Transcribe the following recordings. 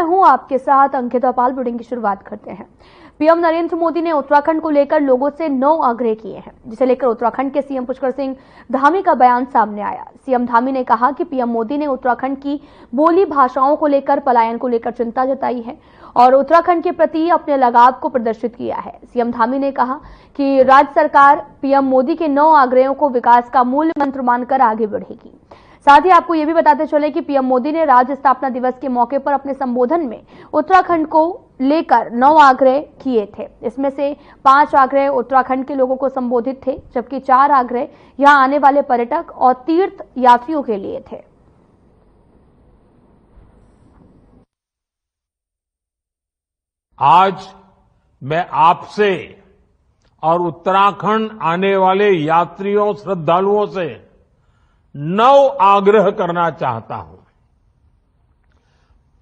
हूं आपके साथ अंकिता पाल। बुलेटिन की शुरुआत करते हैं। पीएम नरेंद्र मोदी ने उत्तराखंड को लेकर लोगों से 9 आग्रह किए हैं, जिसे लेकर उत्तराखंड के सीएम पुष्कर सिंह धामी का बयान सामने आया। सीएम धामी ने कहा कि पीएम मोदी ने उत्तराखंड की बोली भाषाओं को लेकर, पलायन को लेकर चिंता जताई है और उत्तराखंड के प्रति अपने लगाव को प्रदर्शित किया है। सीएम धामी ने कहा कि राज्य सरकार पीएम मोदी के 9 आग्रहों को विकास का मूल मंत्र मानकर आगे बढ़ेगी। साथ ही आपको यह भी बताते चले कि पीएम मोदी ने राज्य स्थापना दिवस के मौके पर अपने संबोधन में उत्तराखंड को लेकर 9 आग्रह किए थे। इसमें से 5 आग्रह उत्तराखंड के लोगों को संबोधित थे, जबकि 4 आग्रह यहां आने वाले पर्यटक और तीर्थ यात्रियों के लिए थे। आज मैं आपसे और उत्तराखंड आने वाले यात्रियों, श्रद्धालुओं से 9 आग्रह करना चाहता हूं।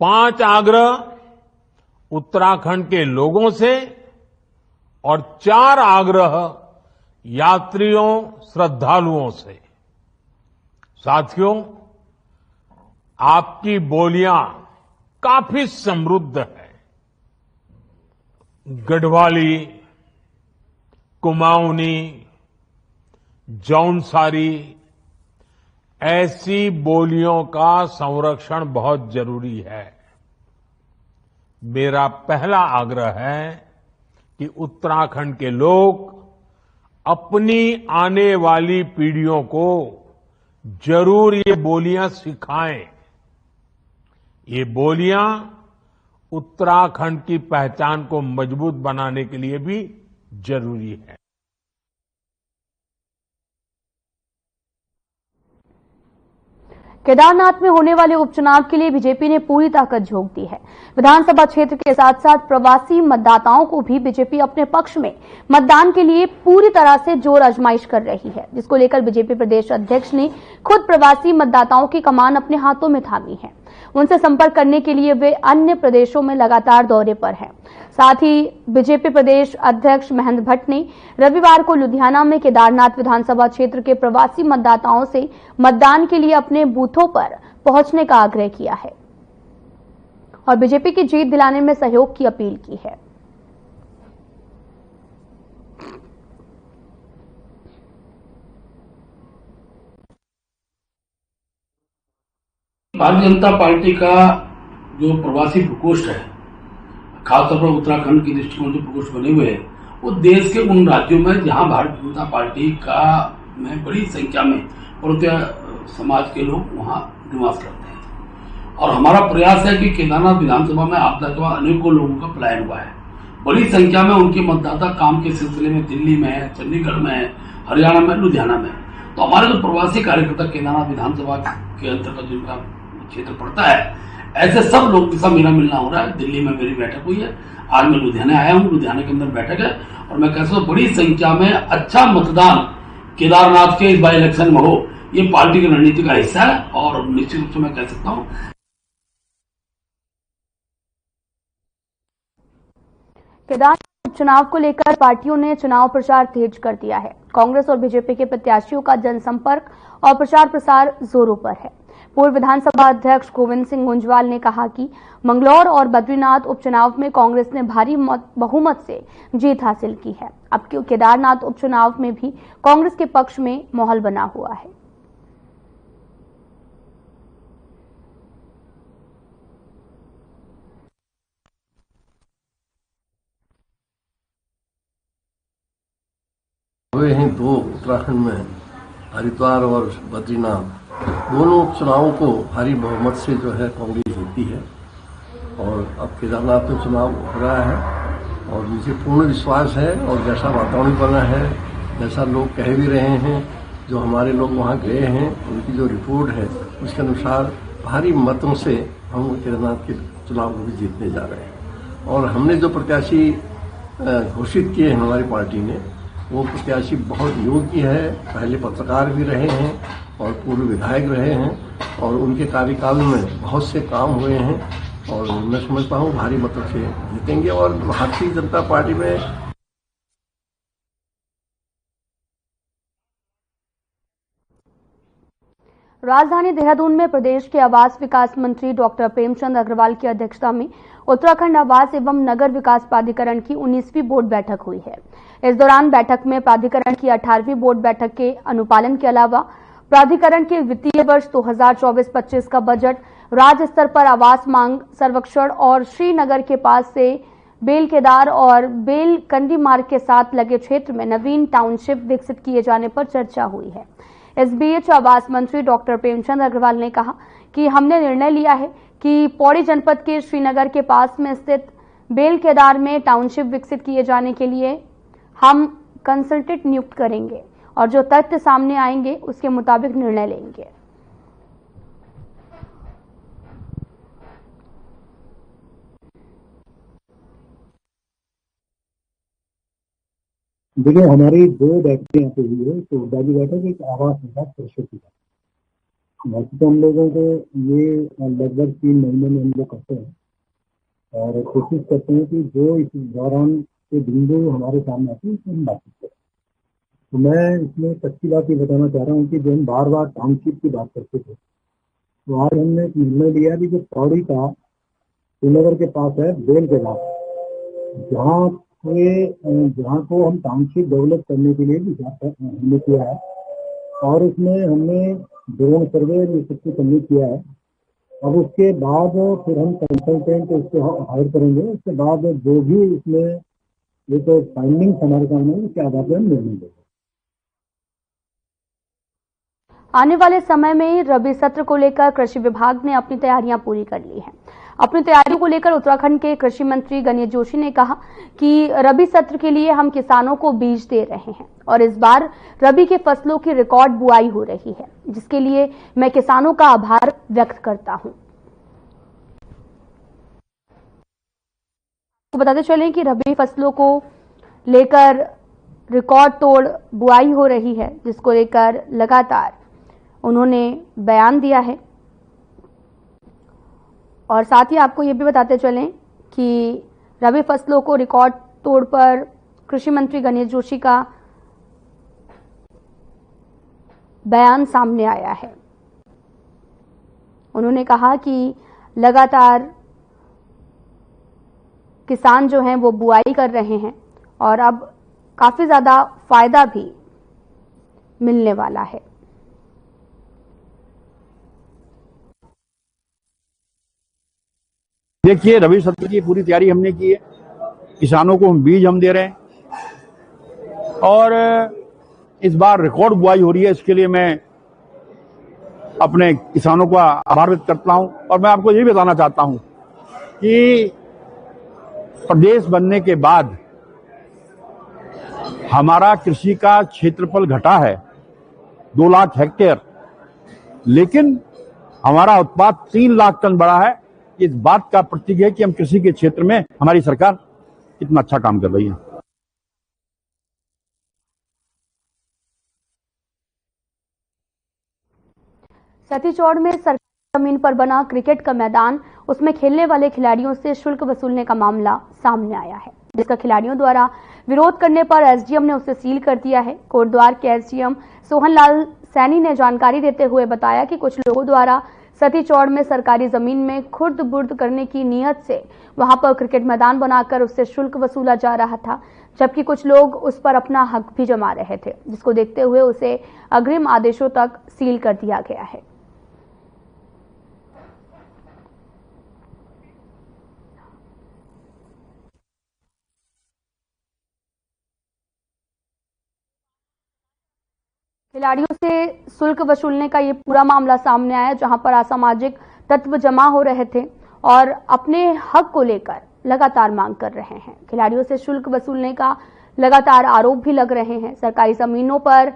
5 आग्रह उत्तराखंड के लोगों से और 4 आग्रह यात्रियों, श्रद्धालुओं से। साथियों, आपकी बोलियां काफी समृद्ध है। गढ़वाली, कुमाऊनी, जौनसारी, ऐसी बोलियों का संरक्षण बहुत जरूरी है। मेरा पहला आग्रह है कि उत्तराखंड के लोग अपनी आने वाली पीढ़ियों को जरूर ये बोलियां सिखाएं। ये बोलियां उत्तराखंड की पहचान को मजबूत बनाने के लिए भी जरूरी है। केदारनाथ में होने वाले उपचुनाव के लिए बीजेपी ने पूरी ताकत झोंक दी है। विधानसभा क्षेत्र के साथ साथ प्रवासी मतदाताओं को भी बीजेपी अपने पक्ष में मतदान के लिए पूरी तरह से जोर आजमाइश कर रही है, जिसको लेकर बीजेपी प्रदेश अध्यक्ष ने खुद प्रवासी मतदाताओं की कमान अपने हाथों में थामी है। उनसे संपर्क करने के लिए वे अन्य प्रदेशों में लगातार दौरे पर हैं। साथ ही बीजेपी प्रदेश अध्यक्ष महेंद्र भट्ट ने रविवार को लुधियाना में केदारनाथ विधानसभा क्षेत्र के प्रवासी मतदाताओं से मतदान के लिए अपने बूथों पर पहुंचने का आग्रह किया है और बीजेपी की जीत दिलाने में सहयोग की अपील की है। भारतीय जनता पार्टी का जो प्रवासी प्रकोष्ठ है, खासतौर पर उत्तराखंड के दृष्टिकोण जो प्रकोष्ठ बने हुए हैं, वो देश के उन राज्यों में जहां भारतीय जनता पार्टी का में बड़ी संख्या में पर्वतीय समाज के लोग वहां निवास करते हैं। और हमारा प्रयास है कि केदारनाथ विधानसभा में आपदा के बाद अनेकों लोगों का पलायन हुआ है। बड़ी संख्या में उनके मतदाता काम के सिलसिले में दिल्ली में है, चंडीगढ़ में है, हरियाणा में, लुधियाना में। तो हमारे जो प्रवासी कार्यकर्ता केदारनाथ विधानसभा के अंतर्गत जिनका क्षेत्र पड़ता है, ऐसे सब लोग के साथ मेरा मिलना हो रहा है। दिल्ली में मेरी बैठक हुई है, आज मैं लुधियाना आया हूं, लुधियाना के अंदर बैठक है और मैं कहता हूं बड़ी संख्या में अच्छा मतदान केदारनाथ के इस बाई इलेक्शन में हो, ये पार्टी की रणनीति का हिस्सा है। और निश्चित रूप से मैं कह सकता हूं केदारनाथ उपचुनाव को लेकर पार्टियों ने चुनाव प्रचार तेज कर दिया है। कांग्रेस और बीजेपी के प्रत्याशियों का जनसंपर्क और प्रचार प्रसार जोरों पर है। पूर्व विधानसभा अध्यक्ष गोविंद सिंह गुंजवाल ने कहा कि मंगलौर और बद्रीनाथ उपचुनाव में कांग्रेस ने भारी बहुमत से जीत हासिल की है। अब केदारनाथ उपचुनाव में भी कांग्रेस के पक्ष में माहौल बना हुआ है। हुए हैं 2 उत्तराखंड में, हरिद्वार और बद्रीनाथ, दोनों उपचुनावों को भारी बहुमत से जो है कांग्रेस जीती है। और अब केदारनाथ में चुनाव हो रहा है और मुझे पूर्ण विश्वास है और जैसा वातावरण बना है, जैसा लोग कह भी रहे हैं, जो हमारे लोग वहां गए हैं, उनकी जो रिपोर्ट है उसके अनुसार भारी मतों से हम केदारनाथ के चुनाव को भी जीतने जा रहे हैं। और हमने जो प्रत्याशी घोषित किए हैं हमारी पार्टी ने, वो प्रत्याशी बहुत योग्य है, पहले पत्रकार भी रहे हैं और पूर्व विधायक रहे हैं और उनके कार्यकाल में बहुत से काम हुए हैं और मैं समझता हूं भारी मतों से जीतेंगे। और भारतीय जनता पार्टी में राजधानी देहरादून में प्रदेश के आवास विकास मंत्री डॉक्टर प्रेमचंद अग्रवाल की अध्यक्षता में उत्तराखंड आवास एवं नगर विकास प्राधिकरण की 19वीं बोर्ड बैठक हुई है। इस दौरान बैठक में प्राधिकरण की 18वीं बोर्ड बैठक के अनुपालन के अलावा प्राधिकरण के वित्तीय वर्ष 2024-25 का बजट, राज्य स्तर पर आवास मांग सर्वेक्षण और श्रीनगर के पास से बेल केदार और बेल कंडी मार्ग के साथ लगे क्षेत्र में नवीन टाउनशिप विकसित किए जाने पर चर्चा हुई है। इस बीच आवास मंत्री डॉक्टर प्रेमचंद अग्रवाल ने कहा कि हमने निर्णय लिया है कि पौड़ी जनपद के श्रीनगर के पास में स्थित बेल केदार में टाउनशिप विकसित किए जाने के लिए हम कंसल्टेंट नियुक्त करेंगे और जो तथ्य सामने आएंगे उसके मुताबिक निर्णय लेंगे। देखिए, हमारी दो बैठकें यहाँ पे हुई है। तो पहली बैठक एक आवास विकास परिषद की है। वैसे तो हम लोगों को ये लगभग 3 महीने में हम लोग करते हैं और कोशिश करते हैं कि जो इस दौरान के बिंदु हमारे सामने आते हैं उसमें हम बातचीत करें। तो मैं इसमें सच्ची बात ये बताना चाह रहा हूँ कि जो हम बार बार टाउनशिप की बात करते थे, तो आज हमने एक निर्णय लिया कि जो पौड़ी का श्रीनगर के पास है बेल के पास, जहाँ को हम टाउनशिप डेवलप करने के लिए भी हमने किया है और उसमें हमने ड्रोन सर्वे ये सब कुछ हमने किया है। अब उसके बाद फिर हम कंसल्टेंट उसको हायर करेंगे। उसके बाद जो भी इसमें ये तो फाइंडिंग्स हमारे सामने है उसके आधार पर हम निर्णय लेंगे। आने वाले समय में रबी सत्र को लेकर कृषि विभाग ने अपनी तैयारियां पूरी कर ली हैं। अपनी तैयारियों को लेकर उत्तराखंड के कृषि मंत्री गणेश जोशी ने कहा कि रबी सत्र के लिए हम किसानों को बीज दे रहे हैं और इस बार रबी के फसलों की रिकॉर्ड बुआई हो रही है, जिसके लिए मैं किसानों का आभार व्यक्त करता हूं। तो बताते चलें कि रबी फसलों को लेकर रिकॉर्ड तोड़ बुआई हो रही है, जिसको लेकर लगातार उन्होंने बयान दिया है। और साथ ही आपको ये भी बताते चलें कि रबी फसलों को रिकॉर्ड तोड़ पर कृषि मंत्री गणेश जोशी का बयान सामने आया है। उन्होंने कहा कि लगातार किसान जो हैं वो बुआई कर रहे हैं और अब काफी ज्यादा फायदा भी मिलने वाला है। देखिए, रबी सत्र की पूरी तैयारी हमने की है। किसानों को हम बीज हम दे रहे हैं और इस बार रिकॉर्ड बुआई हो रही है। इसके लिए मैं अपने किसानों का आभार व्यक्त करता हूं और मैं आपको ये भी बताना चाहता हूं कि प्रदेश बनने के बाद हमारा कृषि का क्षेत्रफल घटा है 2 लाख हेक्टेयर, लेकिन हमारा उत्पाद 3 लाख टन बढ़ा है। इस बात का प्रतीक है कि हम कृषि के क्षेत्र में हमारी सरकार कितना अच्छा काम कर रही है। सतीचौड़ में सरकारी जमीन पर बना क्रिकेट का मैदान, उसमें खेलने वाले खिलाड़ियों से शुल्क वसूलने का मामला सामने आया है, जिसका खिलाड़ियों द्वारा विरोध करने पर एसडीएम ने उसे सील कर दिया है। कोटद्वार के एसडीएम सोहनलाल सैनी ने जानकारी देते हुए बताया कि कुछ लोगों द्वारा सतीचौड़ में सरकारी जमीन में खुर्द बुर्द करने की नीयत से वहां पर क्रिकेट मैदान बनाकर उससे शुल्क वसूला जा रहा था, जबकि कुछ लोग उस पर अपना हक भी जमा रहे थे, जिसको देखते हुए उसे अग्रिम आदेशों तक सील कर दिया गया है। खिलाड़ियों से शुल्क वसूलने का ये पूरा मामला सामने आया, जहां पर असामाजिक तत्व जमा हो रहे थे और अपने हक को लेकर लगातार मांग कर रहे हैं। खिलाड़ियों से शुल्क वसूलने का लगातार आरोप भी लग रहे हैं। सरकारी जमीनों पर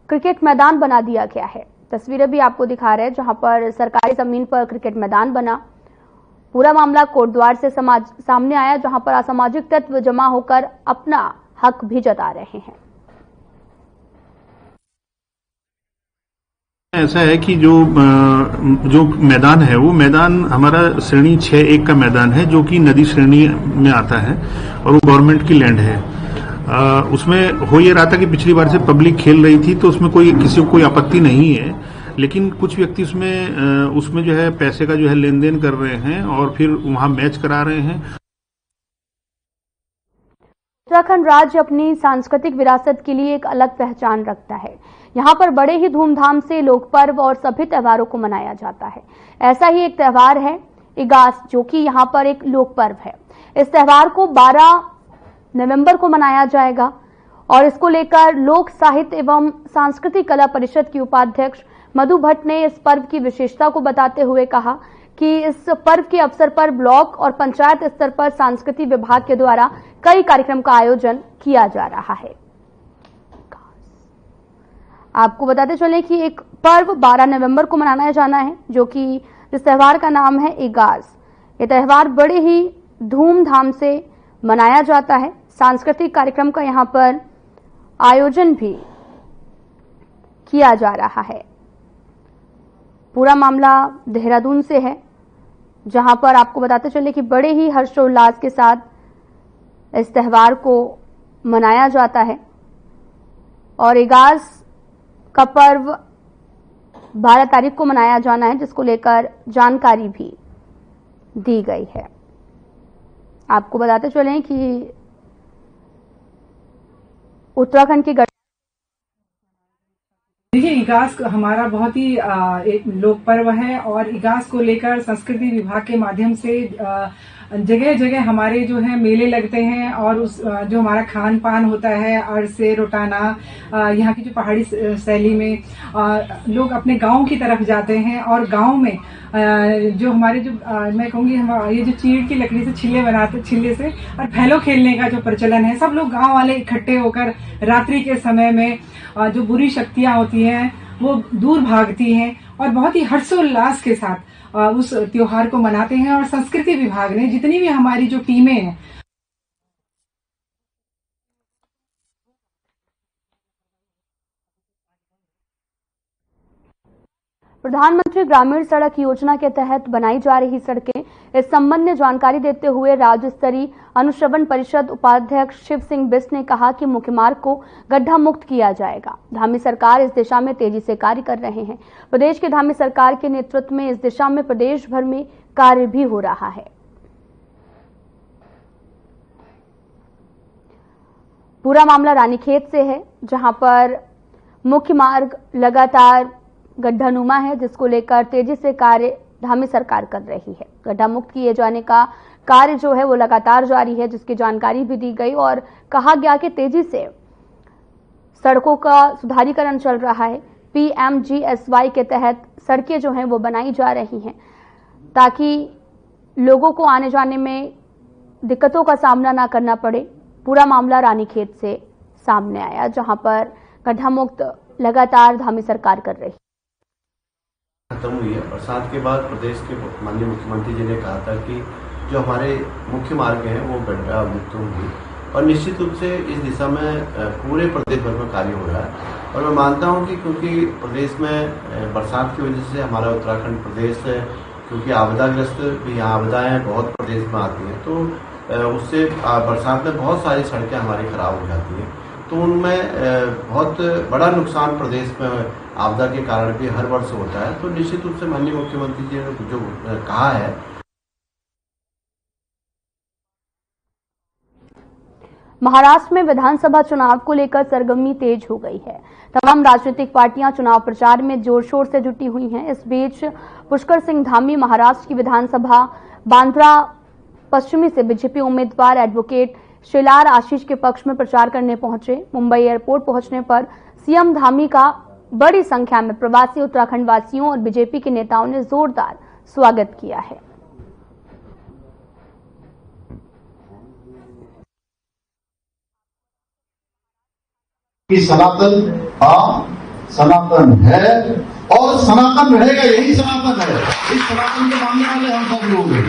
क्रिकेट मैदान बना दिया गया है। तस्वीरें भी आपको दिखा रहे हैं जहां पर सरकारी जमीन पर क्रिकेट मैदान बना। पूरा मामला कोटद्वार से सामने आया, जहां पर असामाजिक तत्व जमा होकर अपना हक भी जता रहे हैं। ऐसा है कि जो मैदान है वो मैदान हमारा श्रेणी 6-1 का मैदान है, जो कि नदी श्रेणी में आता है और वो गवर्नमेंट की लैंड है। उसमें हो ये रहा था कि पिछली बार से पब्लिक खेल रही थी, तो उसमें किसी को कोई आपत्ति नहीं है। लेकिन कुछ व्यक्ति उसमें जो है पैसे का जो है लेन देन कर रहे हैं और फिर वहां मैच करा रहे हैं। उत्तराखंड राज्य अपनी सांस्कृतिक विरासत के लिए एक अलग पहचान रखता है। यहाँ पर बड़े ही धूमधाम से लोक पर्व और सभी त्योहारों को मनाया जाता है। ऐसा ही एक त्योहार है इगास, जो कि यहाँ पर एक लोक पर्व है। इस त्योहार को 12 नवंबर को मनाया जाएगा और इसको लेकर लोक साहित्य एवं सांस्कृतिक कला परिषद की उपाध्यक्ष मधु भट्ट ने इस पर्व की विशेषता को बताते हुए कहा कि इस पर्व के अवसर पर ब्लॉक और पंचायत स्तर पर सांस्कृतिक विभाग के द्वारा कई कार्यक्रम का आयोजन किया जा रहा है। आपको बताते चले कि एक पर्व 12 नवंबर को मनाया जाना है, जो कि इस त्योहार का नाम है इगास। ये त्योहार बड़े ही धूमधाम से मनाया जाता है। सांस्कृतिक कार्यक्रम का यहाँ पर आयोजन भी किया जा रहा है। पूरा मामला देहरादून से है, जहां पर आपको बताते चले कि बड़े ही हर्षोल्लास के साथ इस त्योहार को मनाया जाता है और इगास का पर्व 12 तारीख को मनाया जाना है, जिसको लेकर जानकारी भी दी गई है। आपको बताते चलें कि उत्तराखंड की देखिए, इगास हमारा बहुत ही एक लोक पर्व है और इगास को लेकर संस्कृति विभाग के माध्यम से जगह जगह हमारे जो है मेले लगते हैं और उस जो हमारा खान पान होता है अरसे रोटाना, यहाँ की जो पहाड़ी शैली में लोग अपने गांव की तरफ जाते हैं और गांव में जो हमारे जो मैं कहूँगी ये जो चीड़ की लकड़ी से छिल्ले बनाते, छिल्ले से और फैलो खेलने का जो प्रचलन है, सब लोग गांव वाले इकट्ठे होकर रात्रि के समय में जो बुरी शक्तियां होती हैं वो दूर भागती हैं और बहुत ही हर्षोल्लास के साथ उस त्योहार को मनाते हैं। और संस्कृति विभाग ने जितनी भी हमारी जो टीमें हैं, प्रधानमंत्री ग्रामीण सड़क योजना के तहत बनाई जा रही सड़कें, इस संबंध में जानकारी देते हुए राज्य स्तरीय अनुश्रवण परिषद उपाध्यक्ष शिव सिंह बिष्ट ने कहा कि मुख्य मार्ग को गड्ढा मुक्त किया जाएगा। धामी सरकार इस दिशा में तेजी से कार्य कर रहे हैं। प्रदेश की धामी सरकार के नेतृत्व में इस दिशा में प्रदेश भर में कार्य भी हो रहा है। पूरा मामला रानीखेत से है, जहां पर मुख्य मार्ग लगातार गड्ढानुमा है, जिसको लेकर तेजी से कार्य धामी सरकार कर रही है। गड्ढा मुक्त किए जाने का कार्य जो है वो लगातार जारी है, जिसकी जानकारी भी दी गई और कहा गया कि तेजी से सड़कों का सुधारीकरण चल रहा है। PMGSY के तहत सड़कें जो हैं वो बनाई जा रही हैं ताकि लोगों को आने जाने में दिक्कतों का सामना ना करना पड़े। पूरा मामला रानीखेत से सामने आया, जहां पर गड्ढा मुक्त लगातार धामी सरकार कर रही है। खत्म हुई है और साथ के बाद प्रदेश के माननीय मुख्यमंत्री जी ने कहा था कि जो हमारे मुख्य मार्ग हैं वो गड्ढा मुक्त होंगे और निश्चित रूप से इस दिशा में पूरे प्रदेश भर में कार्य हो रहा है। और मैं मानता हूं कि क्योंकि प्रदेश में बरसात की वजह से हमारा उत्तराखंड प्रदेश क्योंकि आपदाग्रस्त भी यहाँ आपदाएं बहुत प्रदेश में आती हैं, तो उससे बरसात में बहुत सारी सड़कें हमारी खराब हो जाती हैं, तो उनमें बहुत बड़ा नुकसान प्रदेश में आपदा के कारण भी हर वर्ष होता है। तो निश्चित रूप से माननीय मुख्यमंत्री जी ने जो कहा है, महाराष्ट्र में विधानसभा चुनाव को लेकर सरगर्मी तेज हो गई है। तमाम राजनीतिक पार्टियां चुनाव प्रचार में जोर शोर से जुटी हुई हैं। इस बीच पुष्कर सिंह धामी महाराष्ट्र की विधानसभा बांद्रा पश्चिमी से बीजेपी उम्मीदवार एडवोकेट शिलार आशीष के पक्ष में प्रचार करने पहुंचे। मुंबई एयरपोर्ट पहुंचने पर सीएम धामी का बड़ी संख्या में प्रवासी उत्तराखंड वासियों और बीजेपी के नेताओं ने जोरदार स्वागत किया है। कि सनातन है और सनातन रहेगा, यही सनातन है। इस सनातन के मानने वाले हम सब लोग हैं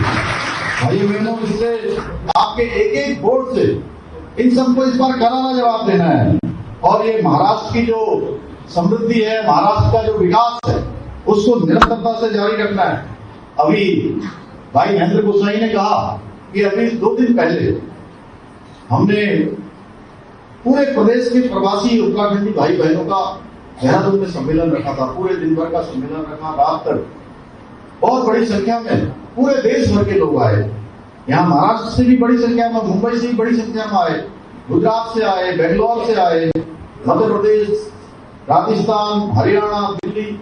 भाई बहनों। इससे आपके एक एक वोट से इन सबको इस बार करारा जवाब देना है और ये महाराष्ट्र की जो समृद्धि है, महाराष्ट्र का जो विकास है, उसको निरंतरता से जारी रखना है। अभी भाई महेंद्र गोसाई ने कहा कि अभी 2 दिन पहले हमने पूरे प्रदेश के प्रवासी उत्तराखंडी भाई बहनों का देहरादून में सम्मेलन रखा था, पूरे दिन भर का सम्मेलन रखा, रात तक बहुत बड़ी संख्या में पूरे देश भर के लोग आए। यहाँ महाराष्ट्र से भी बड़ी संख्या में, मुंबई से भी बड़ी संख्या में आए, गुजरात से आए, बेंगलोर से आए, मध्य प्रदेश, राजस्थान, हरियाणा, दिल्ली।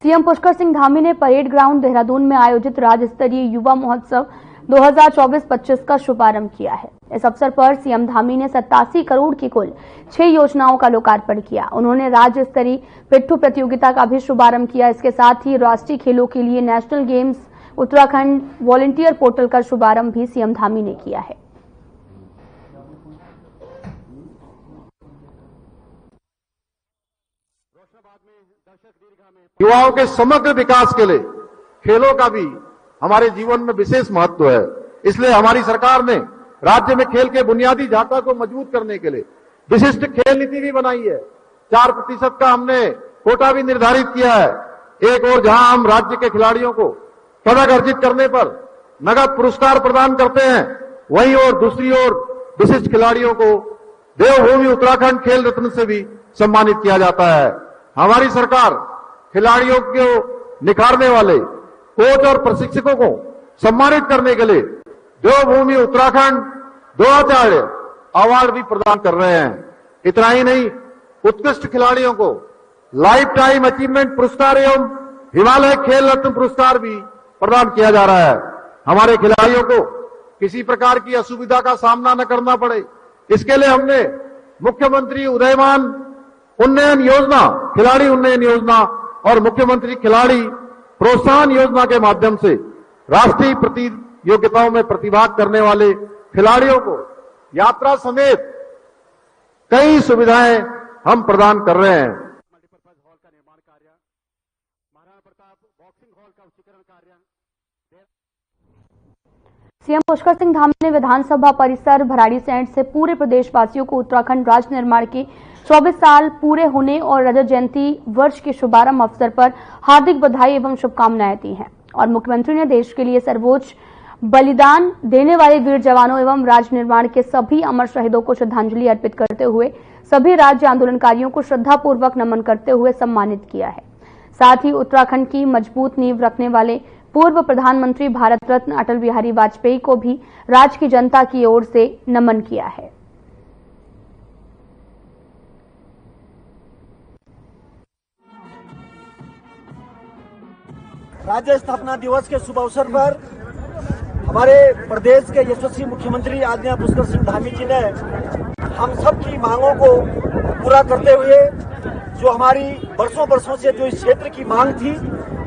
सीएम पुष्कर सिंह धामी ने परेड ग्राउंड देहरादून में आयोजित राज्य स्तरीय युवा महोत्सव 2024-25 का शुभारंभ किया है। इस अवसर पर सीएम धामी ने 87 करोड़ की कुल 6 योजनाओं का लोकार्पण किया। उन्होंने राज्य स्तरीय पिट्ठू प्रतियोगिता का भी शुभारंभ किया। इसके साथ ही राष्ट्रीय खेलों के लिए national games Uttarakhand volunteer portal का शुभारंभ भी सीएम धामी ने किया है। युवाओं के समग्र विकास के लिए खेलों का भी हमारे जीवन में विशेष महत्व है। इसलिए हमारी सरकार ने राज्य में खेल के बुनियादी ढांचा को मजबूत करने के लिए विशिष्ट खेल नीति भी बनाई है। 4% का हमने कोटा भी निर्धारित किया है। एक और जहां हम राज्य के खिलाड़ियों को पदक अर्जित करने पर नगद पुरस्कार प्रदान करते हैं, वहीं और दूसरी ओर विशिष्ट खिलाड़ियों को देवभूमि उत्तराखंड खेल रत्न से भी सम्मानित किया जाता है। हमारी सरकार खिलाड़ियों को निखारने वाले कोच और प्रशिक्षकों को सम्मानित करने के लिए देवभूमि उत्तराखंड 2000 अवार्ड भी प्रदान कर रहे हैं। इतना ही नहीं, उत्कृष्ट खिलाड़ियों को लाइफ टाइम अचीवमेंट पुरस्कार एवं हिमालय खेल रत्न पुरस्कार भी प्रदान किया जा रहा है। हमारे खिलाड़ियों को किसी प्रकार की असुविधा का सामना न करना पड़े, इसके लिए हमने मुख्यमंत्री उदयमान उन्नयन योजना, खिलाड़ी उन्नयन योजना और मुख्यमंत्री खिलाड़ी प्रोत्साहन योजना के माध्यम से राष्ट्रीय प्रतियोगिताओं में प्रतिभाग करने वाले खिलाड़ियों को यात्रा समेत कई सुविधाएं हम प्रदान कर रहे हैं। मल्टीपर्पज हॉल का निर्माण कार्य, महाराणा प्रताप बॉक्सिंग हॉल का उच्चीकरण कार्य। सीएम पुष्कर सिंह धामी ने विधानसभा परिसर भराड़ीसैंण से पूरे प्रदेशवासियों को उत्तराखंड राज्य निर्माण के 24 साल पूरे होने और रजत जयंती वर्ष के शुभारंभ अवसर पर हार्दिक बधाई एवं शुभकामनाएं दी हैं। और मुख्यमंत्री ने देश के लिए सर्वोच्च बलिदान देने वाले वीर जवानों एवं राज्य निर्माण के सभी अमर शहीदों को श्रद्धांजलि अर्पित करते हुए सभी राज्य आंदोलनकारियों को श्रद्धापूर्वक नमन करते हुए सम्मानित किया है। साथ ही उत्तराखंड की मजबूत नींव रखने वाले पूर्व प्रधानमंत्री भारत रत्न अटल बिहारी वाजपेयी को भी राज्य की जनता की ओर से नमन किया है। राज्य स्थापना दिवस के शुभ अवसर पर हमारे प्रदेश के यशस्वी मुख्यमंत्री आदरणीय पुष्कर सिंह धामी जी ने हम सब की मांगों को पूरा करते हुए, जो हमारी वर्षों से जो इस क्षेत्र की मांग थी,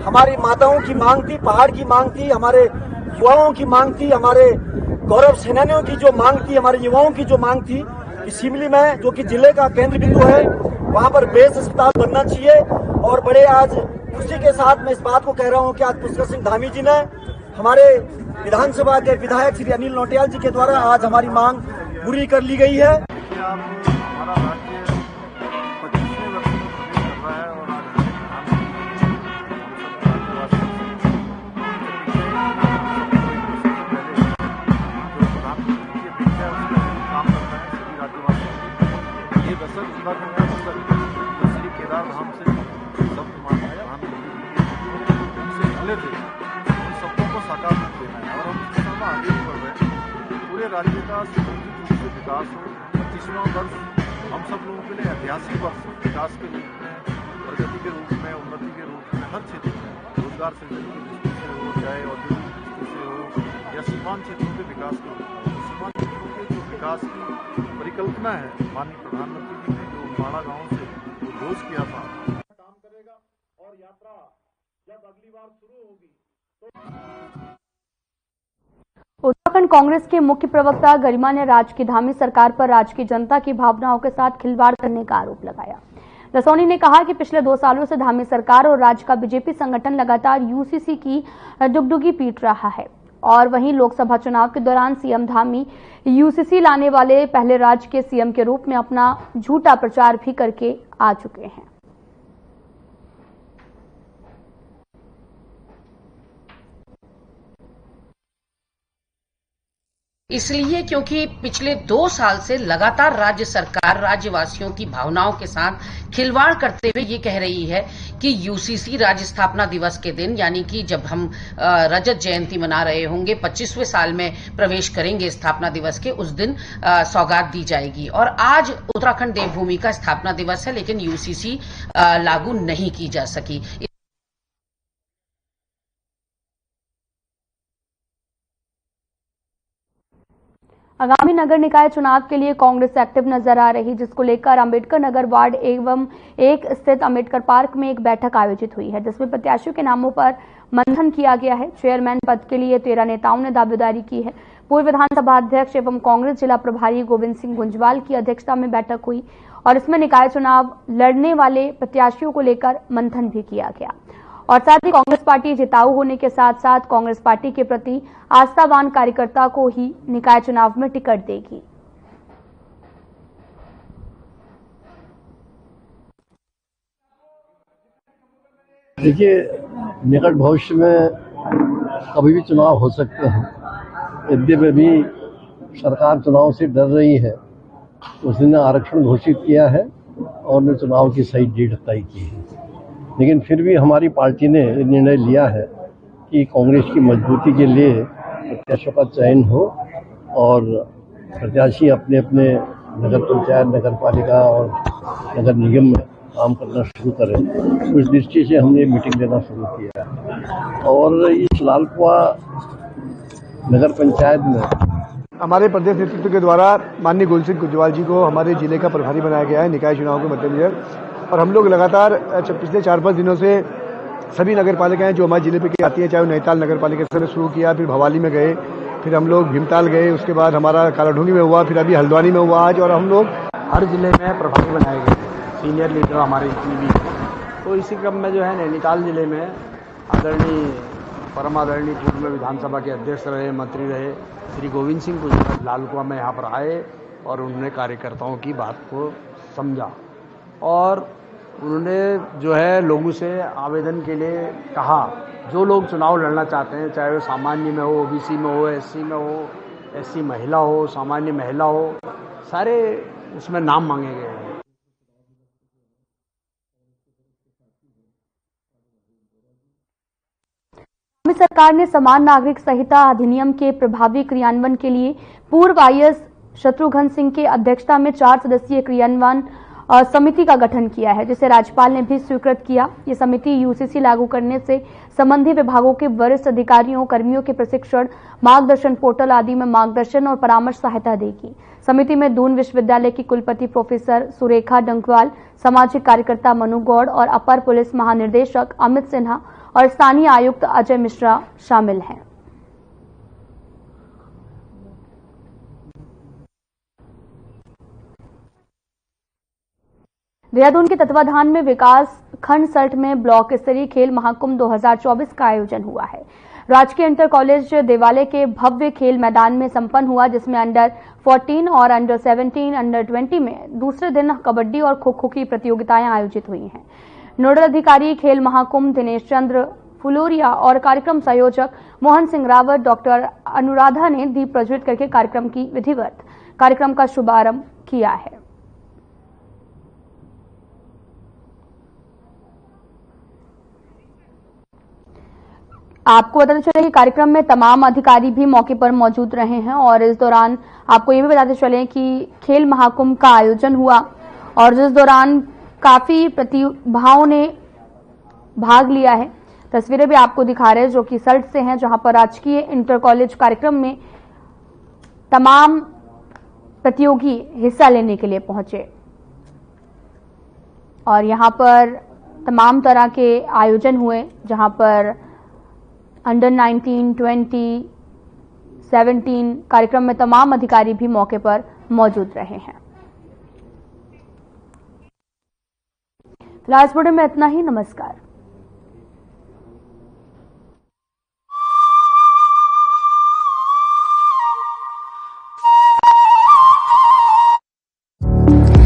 हमारी माताओं की मांग थी, पहाड़ की मांग थी, हमारे युवाओं की मांग थी, हमारे गौरव सेनानियों की जो मांग थी, हमारे युवाओं की जो मांग थी, इस शिमली में जो कि जिले का केंद्र बिंदु है, वहां पर बेस अस्पताल बनना चाहिए। और बड़े आज खुशी के साथ मैं इस बात को कह रहा हूं कि आज पुष्कर सिंह धामी जी ने हमारे विधानसभा के विधायक श्री अनिल नौटियाल जी के द्वारा आज हमारी मांग पूरी कर ली गई है। हमारा राज्य 25वें वर्ष में प्रवेश कर रहा है और ये दशक उत्तराखंड का दशक श्री केदारधाम से शब्द माना से थे, उन सबकों को साकार रूप देना है और हम इस दिशा में आगे भी बढ़ रहे हैं। पूरे राज्य का सुनिश्चित रूप से विकास हो। 25वां वर्ष हम सब लोगों के लिए ऐतिहासिक वर्ष, विकास के रूप में, प्रगति के रूप में, उन्नति के रूप में, हर क्षेत्र में रोजगार सृजन की दृष्टि से हो, चाहे औद्योगिक दृष्टि से हो या सीमांत क्षेत्रों के विकास के रूप में। तो सीमांत क्षेत्रों के जो विकास की परिकल्पना है, माननीय प्रधानमंत्री जी ने जो माड़ा गांव से वो घोष किया था, काम करेगा और यात्रा जब अगली बार शुरू होगी तो उत्तराखंड कांग्रेस के मुख्य प्रवक्ता गरिमा ने राज्य की धामी सरकार पर राज्य की जनता की भावनाओं के साथ खिलवाड़ करने का आरोप लगाया। रसौनी ने कहा कि पिछले 2 सालों से धामी सरकार और राज्य का बीजेपी संगठन लगातार यूसीसी की डुगडुगी पीट रहा है और वहीं लोकसभा चुनाव के दौरान सीएम धामी यूसीसी लाने वाले पहले राज्य के सीएम के रूप में अपना झूठा प्रचार भी करके आ चुके हैं। इसलिए क्योंकि पिछले 2 साल से लगातार राज्य सरकार राज्यवासियों की भावनाओं के साथ खिलवाड़ करते हुए ये कह रही है कि यूसीसी राज्य स्थापना दिवस के दिन, यानी कि जब हम रजत जयंती मना रहे होंगे, 25वें साल में प्रवेश करेंगे स्थापना दिवस के, उस दिन सौगात दी जाएगी। और आज उत्तराखंड देवभूमि का स्थापना दिवस है, लेकिन यूसीसी लागू नहीं की जा सकी। आगामी नगर निकाय चुनाव के लिए कांग्रेस एक्टिव नजर आ रही, जिसको लेकर अंबेडकर नगर वार्ड एवं 1 स्थित अंबेडकर पार्क में एक बैठक आयोजित हुई है, जिसमें प्रत्याशियों के नामों पर मंथन किया गया है। चेयरमैन पद के लिए 13 नेताओं ने दावेदारी की है। पूर्व विधानसभा अध्यक्ष एवं कांग्रेस जिला प्रभारी गोविंद सिंह गुंजवाल की अध्यक्षता में बैठक हुई और इसमें निकाय चुनाव लड़ने वाले प्रत्याशियों को लेकर मंथन भी किया गया। और साथ ही कांग्रेस पार्टी जिताऊ होने के साथ साथ कांग्रेस पार्टी के प्रति आस्थावान कार्यकर्ता को ही निकाय चुनाव में टिकट देगी। देखिए, निकट भविष्य में कभी भी चुनाव हो सकते हैं। यद्यपि भी सरकार चुनाव से डर रही है, उसने आरक्षण घोषित किया है और ने चुनाव की सही डेट तय की है, लेकिन फिर भी हमारी पार्टी ने निर्णय लिया है कि कांग्रेस की मजबूती के लिए प्रत्याशियों का चयन हो और प्रत्याशी अपने अपने नगर पंचायत, नगर पालिका और नगर निगम में काम करना शुरू करें। उस दृष्टि से हमने मीटिंग लेना शुरू किया है। और इस लालकुआ नगर पंचायत में हमारे प्रदेश नेतृत्व के द्वारा माननीय गोविंद सिंह गुंजवाल जी को हमारे जिले का प्रभारी बनाया गया है निकाय चुनाव के मद्देनजर। और हम लोग लगातार पिछले 4-5 दिनों से सभी नगर पालिकाएं जो हमारे जिले पे आती हैं, चाहे वो नैनीताल नगर पालिका से शुरू किया, फिर भवाली में गए, फिर हम लोग भीमताल गए, उसके बाद हमारा कालाढूंगी में हुआ, फिर अभी हल्द्वानी में हुआ आज, और हम लोग हर जिले में प्रभारी बनाए गए सीनियर लीडर हमारे जितने भी। तो इसी क्रम में जो है नैनीताल जिले में आदरणीय परम आदरणीय पूर्व में विधानसभा के अध्यक्ष रहे, मंत्री रहे श्री गोविंद सिंह गुंजवाल लालकुआ में यहाँ पर आए और उन्होंने कार्यकर्ताओं की बात को समझा और उन्होंने जो है लोगों से आवेदन के लिए कहा। जो लोग चुनाव लड़ना चाहते हैं, चाहे वो सामान्य में हो, ओबीसी में हो, एससी में हो, एससी महिला हो, सामान्य महिला हो, सारे उसमें नाम मांगे गए हैं। सरकार ने समान नागरिक संहिता अधिनियम के प्रभावी क्रियान्वयन के लिए पूर्व आईएएस शत्रुघ्न सिंह की अध्यक्षता में 4 सदस्यीय क्रियान्वयन समिति का गठन किया है, जिसे राज्यपाल ने भी स्वीकृत किया। ये समिति यूसीसी लागू करने से संबंधित विभागों के वरिष्ठ अधिकारियों कर्मियों के प्रशिक्षण, मार्गदर्शन पोर्टल आदि में मार्गदर्शन और परामर्श सहायता देगी। समिति में दून विश्वविद्यालय की कुलपति प्रोफेसर सुरेखा डंकवाल, सामाजिक कार्यकर्ता मनु गौड़ और अपर पुलिस महानिदेशक अमित सिन्हा और स्थानीय आयुक्त अजय मिश्रा शामिल हैं। देहरादून के तत्वाधान में विकास खंड सल्ट में ब्लॉक स्तरीय खेल महाकुंभ 2024 का आयोजन हुआ है। राजकीय इंटर कॉलेज देवालय के भव्य खेल मैदान में संपन्न हुआ, जिसमें अंडर 14 और अंडर 17, अंडर 20 में दूसरे दिन कबड्डी और खो खो की प्रतियोगिताएं आयोजित हुई हैं। नोडल अधिकारी खेल महाकुंभ दिनेश चंद्र फुलोरिया और कार्यक्रम संयोजक मोहन सिंह रावत, डॉक्टर अनुराधा ने दीप प्रज्वलित करके कार्यक्रम की विधिवत कार्यक्रम का शुभारंभ किया है। आपको बताते चले कि कार्यक्रम में तमाम अधिकारी भी मौके पर मौजूद रहे हैं और इस दौरान आपको ये भी बताते चले कि खेल महाकुंभ का आयोजन हुआ और जिस दौरान काफी प्रतिभाओं ने भाग लिया है। तस्वीरें भी आपको दिखा रहे हैं जो कि सल्ट से हैं, जहां पर राजकीय इंटर कॉलेज कार्यक्रम में तमाम प्रतियोगी हिस्सा लेने के लिए पहुंचे और यहां पर तमाम तरह के आयोजन हुए, जहां पर अंडर 19, 20, 17 कार्यक्रम में तमाम अधिकारी भी मौके पर मौजूद रहे हैं। फिलहाल इस वीडियो में इतना ही। नमस्कार।